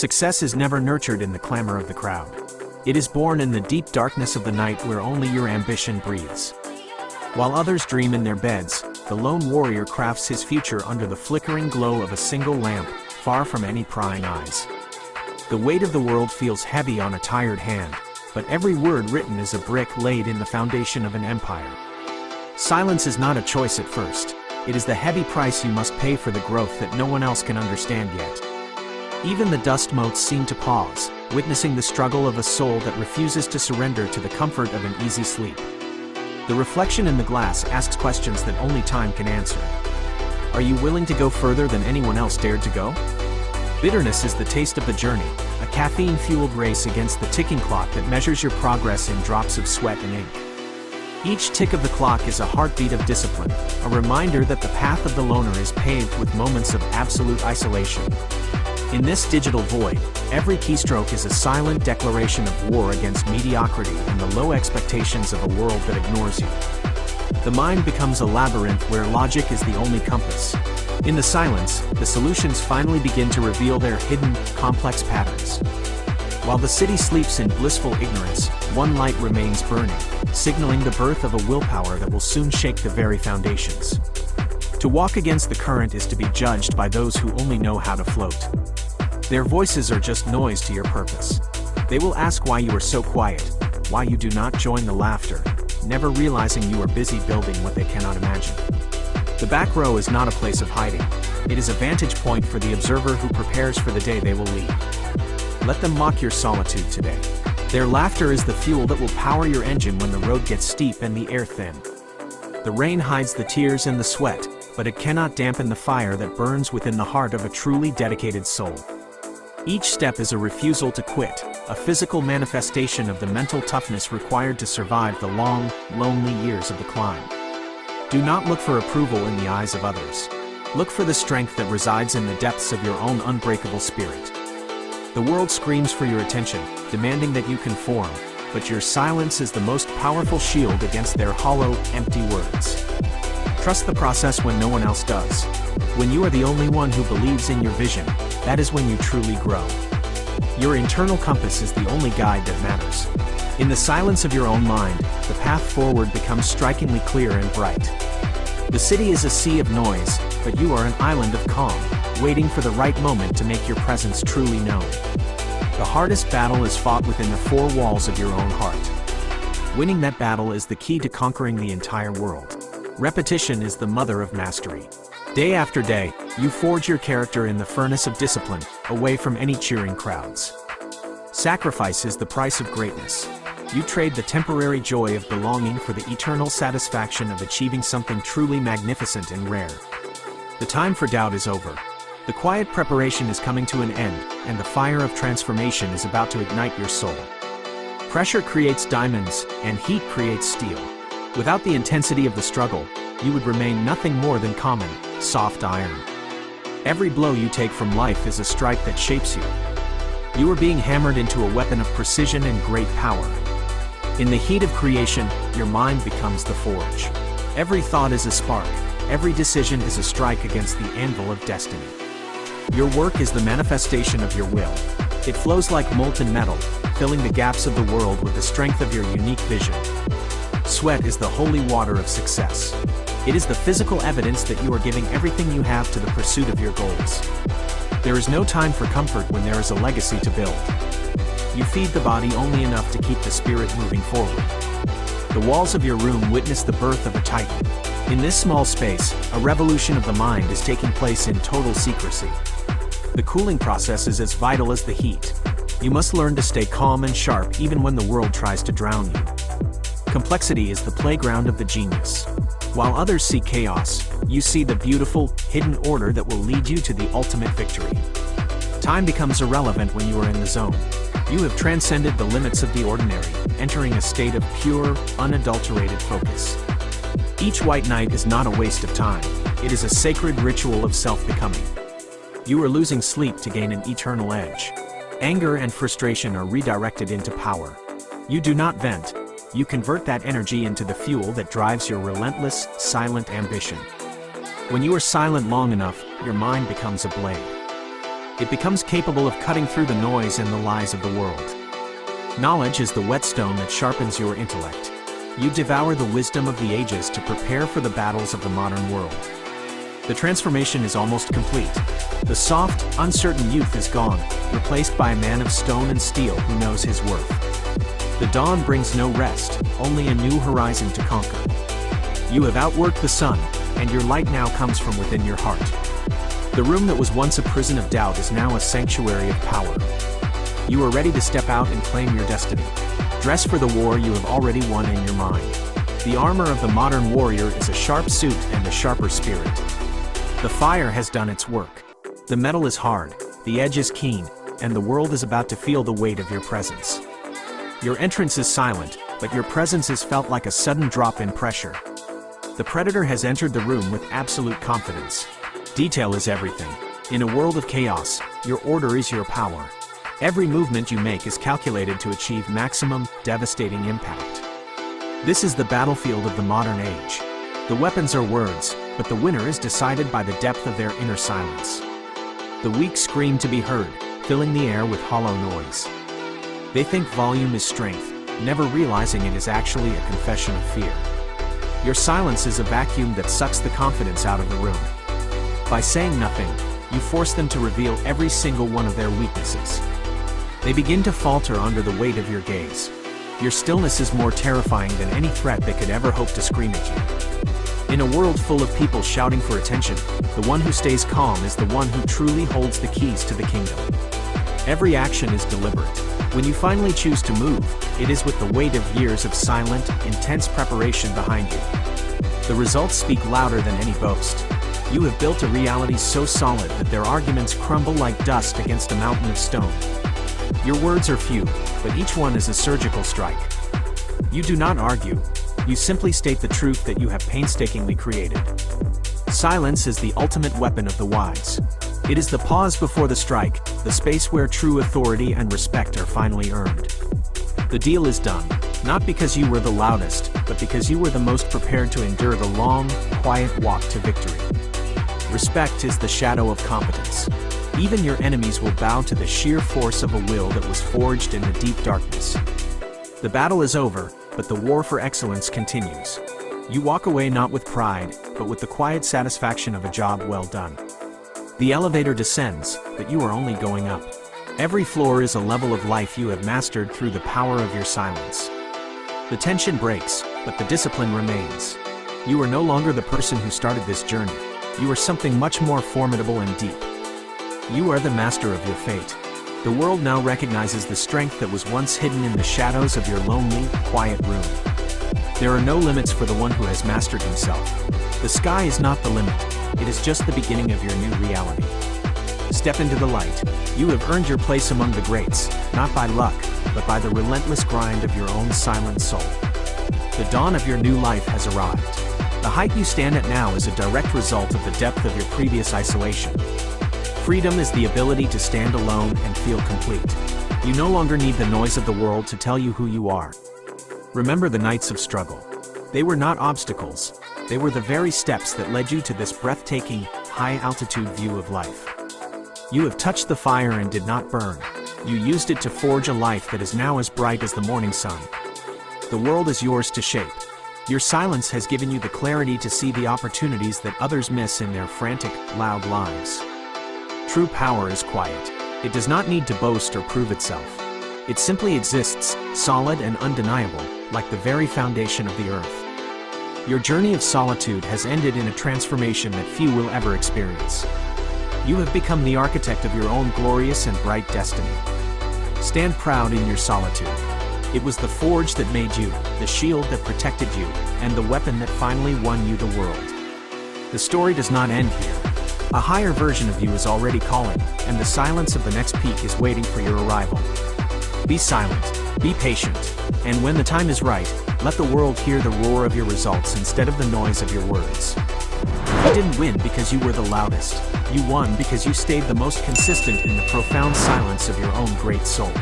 Success is never nurtured in the clamor of the crowd. It is born in the deep darkness of the night where only your ambition breathes. While others dream in their beds, the lone warrior crafts his future under the flickering glow of a single lamp, far from any prying eyes. The weight of the world feels heavy on a tired hand, but every word written is a brick laid in the foundation of an empire. Silence is not a choice at first. It is the heavy price you must pay for the growth that no one else can understand yet. Even the dust motes seem to pause, witnessing the struggle of a soul that refuses to surrender to the comfort of an easy sleep. The reflection in the glass asks questions that only time can answer. Are you willing to go further than anyone else dared to go? Bitterness is the taste of the journey, a caffeine-fueled race against the ticking clock that measures your progress in drops of sweat and ink. Each tick of the clock is a heartbeat of discipline, a reminder that the path of the loner is paved with moments of absolute isolation. In this digital void, every keystroke is a silent declaration of war against mediocrity and the low expectations of a world that ignores you. The mind becomes a labyrinth where logic is the only compass. In the silence, the solutions finally begin to reveal their hidden, complex patterns. While the city sleeps in blissful ignorance, one light remains burning, signaling the birth of a willpower that will soon shake the very foundations. To walk against the current is to be judged by those who only know how to float. Their voices are just noise to your purpose. They will ask why you are so quiet, why you do not join the laughter, never realizing you are busy building what they cannot imagine. The back row is not a place of hiding. It is a vantage point for the observer who prepares for the day they will lead. Let them mock your solitude today. Their laughter is the fuel that will power your engine when the road gets steep and the air thin. The rain hides the tears and the sweat, but it cannot dampen the fire that burns within the heart of a truly dedicated soul. Each step is a refusal to quit, a physical manifestation of the mental toughness required to survive the long, lonely years of the climb. Do not look for approval in the eyes of others. Look for the strength that resides in the depths of your own unbreakable spirit. The world screams for your attention, demanding that you conform, but your silence is the most powerful shield against their hollow, empty words. Trust the process when no one else does. When you are the only one who believes in your vision, that is when you truly grow. Your internal compass is the only guide that matters. In the silence of your own mind, the path forward becomes strikingly clear and bright. The city is a sea of noise, but you are an island of calm, waiting for the right moment to make your presence truly known. The hardest battle is fought within the four walls of your own heart. Winning that battle is the key to conquering the entire world. Repetition is the mother of mastery. Day after day, you forge your character in the furnace of discipline, away from any cheering crowds. Sacrifice is the price of greatness. You trade the temporary joy of belonging for the eternal satisfaction of achieving something truly magnificent and rare. The time for doubt is over. The quiet preparation is coming to an end, and the fire of transformation is about to ignite your soul. Pressure creates diamonds, and heat creates steel. Without the intensity of the struggle, you would remain nothing more than common, soft iron. Every blow you take from life is a strike that shapes you. You are being hammered into a weapon of precision and great power. In the heat of creation, your mind becomes the forge. Every thought is a spark, every decision is a strike against the anvil of destiny. Your work is the manifestation of your will. It flows like molten metal, filling the gaps of the world with the strength of your unique vision. Sweat is the holy water of success. It is the physical evidence that you are giving everything you have to the pursuit of your goals. There is no time for comfort when there is a legacy to build. You feed the body only enough to keep the spirit moving forward. The walls of your room witness the birth of a titan. In this small space, a revolution of the mind is taking place in total secrecy. The cooling process is as vital as the heat. You must learn to stay calm and sharp even when the world tries to drown you. Complexity is the playground of the genius. While others see chaos, you see the beautiful, hidden order that will lead you to the ultimate victory. Time becomes irrelevant when you are in the zone. You have transcended the limits of the ordinary, entering a state of pure, unadulterated focus. Each white night is not a waste of time. It is a sacred ritual of self-becoming. You are losing sleep to gain an eternal edge. Anger and frustration are redirected into power. You do not vent. You convert that energy into the fuel that drives your relentless, silent ambition. When you are silent long enough, your mind becomes a blade. It becomes capable of cutting through the noise and the lies of the world. Knowledge is the whetstone that sharpens your intellect. You devour the wisdom of the ages to prepare for the battles of the modern world. The transformation is almost complete. The soft, uncertain youth is gone, replaced by a man of stone and steel who knows his worth. The dawn brings no rest, only a new horizon to conquer. You have outworked the sun, and your light now comes from within your heart. The room that was once a prison of doubt is now a sanctuary of power. You are ready to step out and claim your destiny. Dress for the war you have already won in your mind. The armor of the modern warrior is a sharp suit and a sharper spirit. The fire has done its work. The metal is hard, the edge is keen, and the world is about to feel the weight of your presence. Your entrance is silent, but your presence is felt like a sudden drop in pressure. The predator has entered the room with absolute confidence. Detail is everything. In a world of chaos, your order is your power. Every movement you make is calculated to achieve maximum, devastating impact. This is the battlefield of the modern age. The weapons are words, but the winner is decided by the depth of their inner silence. The weak scream to be heard, filling the air with hollow noise. They think volume is strength, never realizing it is actually a confession of fear. Your silence is a vacuum that sucks the confidence out of the room. By saying nothing, you force them to reveal every single one of their weaknesses. They begin to falter under the weight of your gaze. Your stillness is more terrifying than any threat they could ever hope to scream at you. In a world full of people shouting for attention, the one who stays calm is the one who truly holds the keys to the kingdom. Every action is deliberate. When you finally choose to move, it is with the weight of years of silent, intense preparation behind you. The results speak louder than any boast. You have built a reality so solid that their arguments crumble like dust against a mountain of stone. Your words are few, but each one is a surgical strike. You do not argue. You simply state the truth that you have painstakingly created. Silence is the ultimate weapon of the wise. It is the pause before the strike, the space where true authority and respect are finally earned. The deal is done, not because you were the loudest, but because you were the most prepared to endure the long, quiet walk to victory. Respect is the shadow of competence. Even your enemies will bow to the sheer force of a will that was forged in the deep darkness. The battle is over, but the war for excellence continues. You walk away not with pride, but with the quiet satisfaction of a job well done. The elevator descends, but you are only going up. Every floor is a level of life you have mastered through the power of your silence. The tension breaks, but the discipline remains. You are no longer the person who started this journey. You are something much more formidable and deep. You are the master of your fate. The world now recognizes the strength that was once hidden in the shadows of your lonely, quiet room. There are no limits for the one who has mastered himself. The sky is not the limit, it is just the beginning of your new reality. Step into the light. You have earned your place among the greats, not by luck, but by the relentless grind of your own silent soul. The dawn of your new life has arrived. The height you stand at now is a direct result of the depth of your previous isolation. Freedom is the ability to stand alone and feel complete. You no longer need the noise of the world to tell you who you are. Remember the nights of struggle. They were not obstacles. They were the very steps that led you to this breathtaking, high-altitude view of life. You have touched the fire and did not burn. You used it to forge a life that is now as bright as the morning sun. The world is yours to shape. Your silence has given you the clarity to see the opportunities that others miss in their frantic, loud lives. True power is quiet. It does not need to boast or prove itself. It simply exists, solid and undeniable, like the very foundation of the earth. Your journey of solitude has ended in a transformation that few will ever experience. You have become the architect of your own glorious and bright destiny. Stand proud in your solitude. It was the forge that made you, the shield that protected you, and the weapon that finally won you the world. The story does not end here. A higher version of you is already calling, and the silence of the next peak is waiting for your arrival. Be silent, be patient, and when the time is right, let the world hear the roar of your results instead of the noise of your words. You didn't win because you were the loudest. You won because you stayed the most consistent in the profound silence of your own great soul.